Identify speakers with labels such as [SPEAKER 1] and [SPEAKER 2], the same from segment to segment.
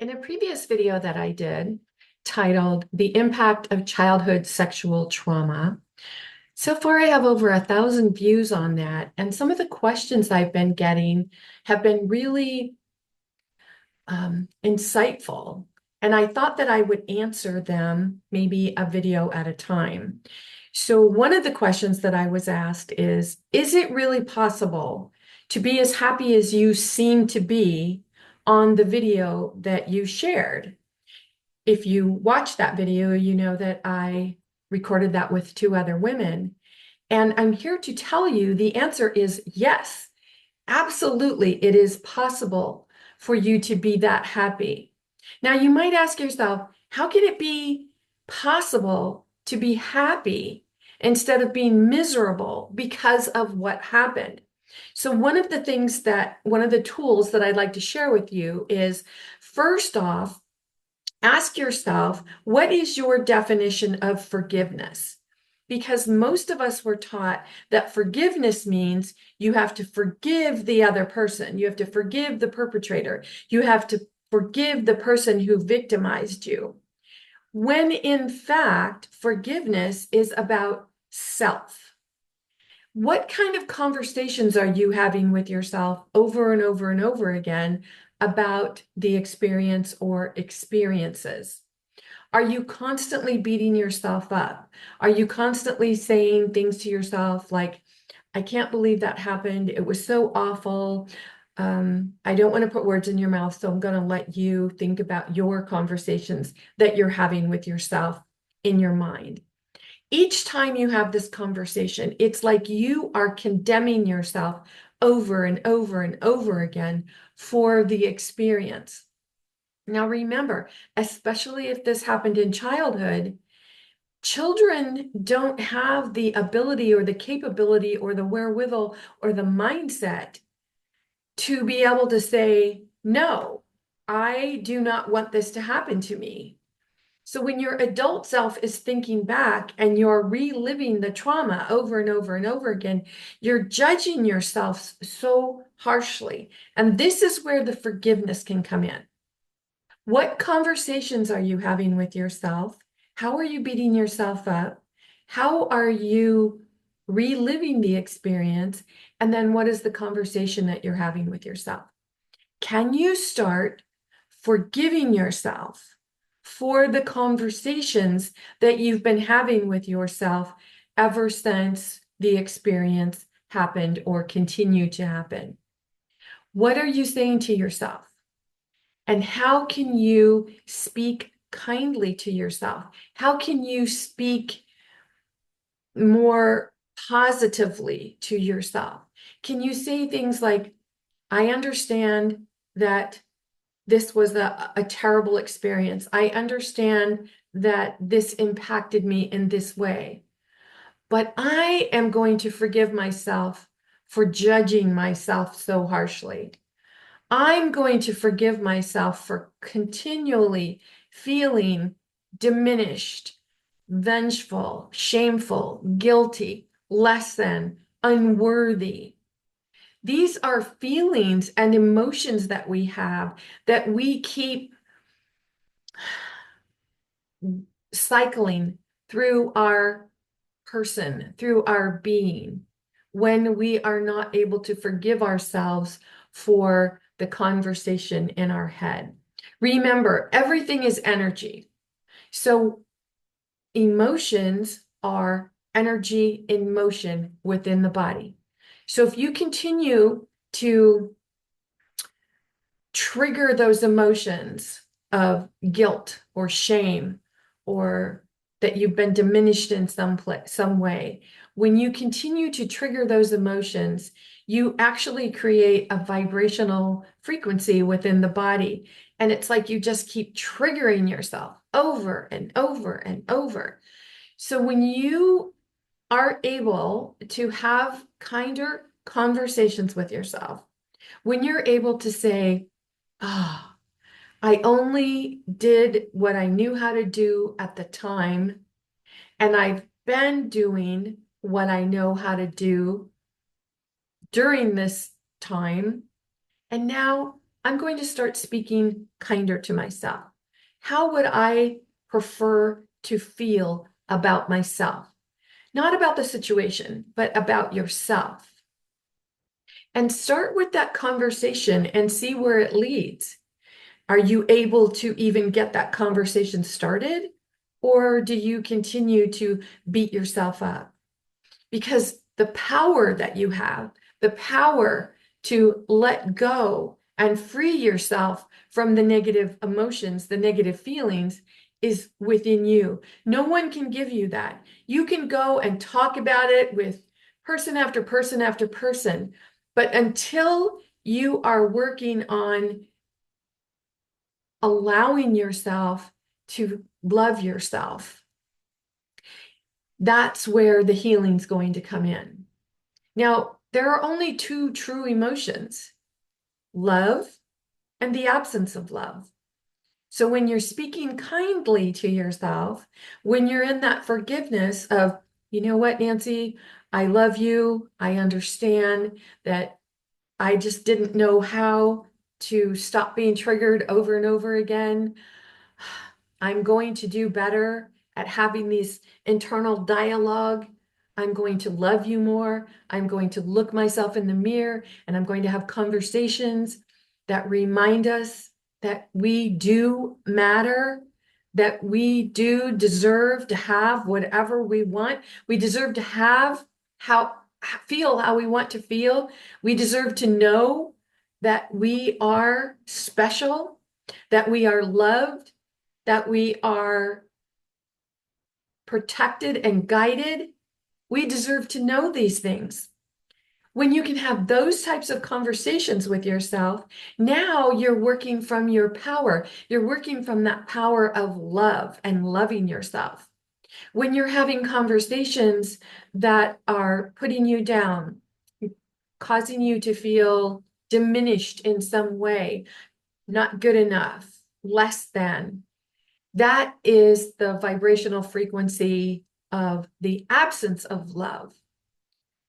[SPEAKER 1] In a previous video that I did titled The Impact of Childhood Sexual Trauma, so far I have over 1,000 views on that. And some of the questions I've been getting have been really insightful. And I thought that I would answer them maybe a video at a time. So one of the questions that I was asked is it really possible to be as happy as you seem to be on the video that you shared? If you watch that video, you know that I recorded that with two other women. And I'm here to tell you the answer is yes, absolutely. It is possible for you to be that happy. Now, you might ask yourself, how can it be possible to be happy instead of being miserable because of what happened? So one of the tools that I'd like to share with you is, first off, ask yourself, what is your definition of forgiveness? Because most of us were taught that forgiveness means you have to forgive the other person. You have to forgive the perpetrator. You have to forgive the person who victimized you. When in fact, forgiveness is about self. What kind of conversations are you having with yourself over and over and over again about the experience or experiences? Are you constantly beating yourself up? Are you constantly saying things to yourself like, I can't believe that happened. It was so awful. I don't want to put words in your mouth, so I'm going to let you think about your conversations that you're having with yourself in your mind. Each time you have this conversation, it's like you are condemning yourself over and over and over again for the experience. Now, remember, especially if this happened in childhood, children don't have the ability or the capability or the wherewithal or the mindset to be able to say, no, I do not want this to happen to me. So when your adult self is thinking back and you're reliving the trauma over and over and over again, you're judging yourself so harshly. And this is where the forgiveness can come in. What conversations are you having with yourself? How are you beating yourself up? How are you reliving the experience? And then what is the conversation that you're having with yourself? Can you start forgiving yourself for the conversations that you've been having with yourself ever since the experience happened or continue to happen? What are you saying to yourself? And how can you speak kindly to yourself? How can you speak more positively to yourself? Can you say things like, I understand that this was a terrible experience. I understand that this impacted me in this way, but I am going to forgive myself for judging myself so harshly. I'm going to forgive myself for continually feeling diminished, vengeful, shameful, guilty, less than, unworthy. These are feelings and emotions that we have that we keep cycling through our person, through our being, when we are not able to forgive ourselves for the conversation in our head. Remember, everything is energy. So emotions are energy in motion within the body. So if you continue to trigger those emotions of guilt or shame or that you've been diminished in some way, when you continue to trigger those emotions, you actually create a vibrational frequency within the body. And it's like you just keep triggering yourself over and over and over. So when you are able to have kinder conversations with yourself, when you're able to say, ah, I only did what I knew how to do at the time, and I've been doing what I know how to do during this time, and now I'm going to start speaking kinder to myself. How would I prefer to feel about myself? Not about the situation, but about yourself. And start with that conversation and see where it leads. Are you able to even get that conversation started? Or do you continue to beat yourself up? Because the power that you have, the power to let go and free yourself from the negative emotions, the negative feelings, is within you. No one can give you that. You can go and talk about it with person after person after person, but until you are working on allowing yourself to love yourself, that's where the healing's going to come in. Now, there are only two true emotions, love and the absence of love. So when you're speaking kindly to yourself, when you're in that forgiveness of, you know what, Nancy, I love you. I understand that I just didn't know how to stop being triggered over and over again. I'm going to do better at having these internal dialogue. I'm going to love you more. I'm going to look myself in the mirror and I'm going to have conversations that remind us that we do matter, that we do deserve to have whatever we want. We deserve to have feel how we want to feel. We deserve to know that we are special, that we are loved, that we are protected and guided. We deserve to know these things. When you can have those types of conversations with yourself, now you're working from your power. You're working from that power of love and loving yourself. When you're having conversations that are putting you down, causing you to feel diminished in some way, not good enough, less than, that is the vibrational frequency of the absence of love.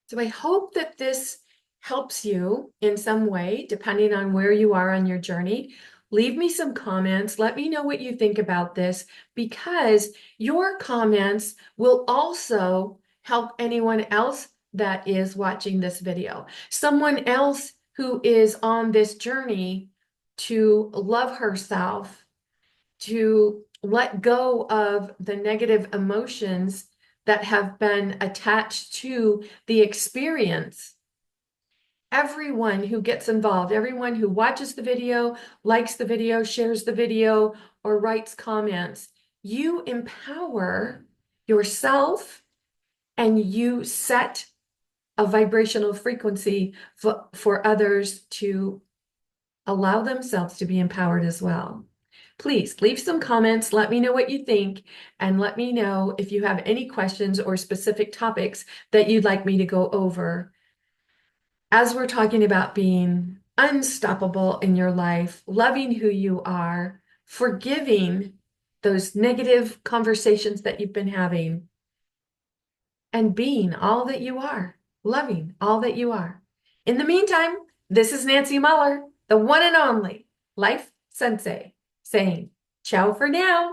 [SPEAKER 1] So I hope that this helps you in some way, depending on where you are on your journey. Leave me some comments. Let me know what you think about this, because your comments will also help anyone else that is watching this video. Someone else who is on this journey to love herself, to let go of the negative emotions that have been attached to the experience. Everyone who gets involved, everyone who watches the video, likes the video, shares the video, or writes comments, you empower yourself and you set a vibrational frequency for others to allow themselves to be empowered as well. Please leave some comments. Let me know what you think, and let me know if you have any questions or specific topics that you'd like me to go over. As we're talking about being unstoppable in your life, loving who you are, forgiving those negative conversations that you've been having, and being all that you are, loving all that you are. In the meantime, this is Nancy Muller, the one and only Life Sensei, saying ciao for now.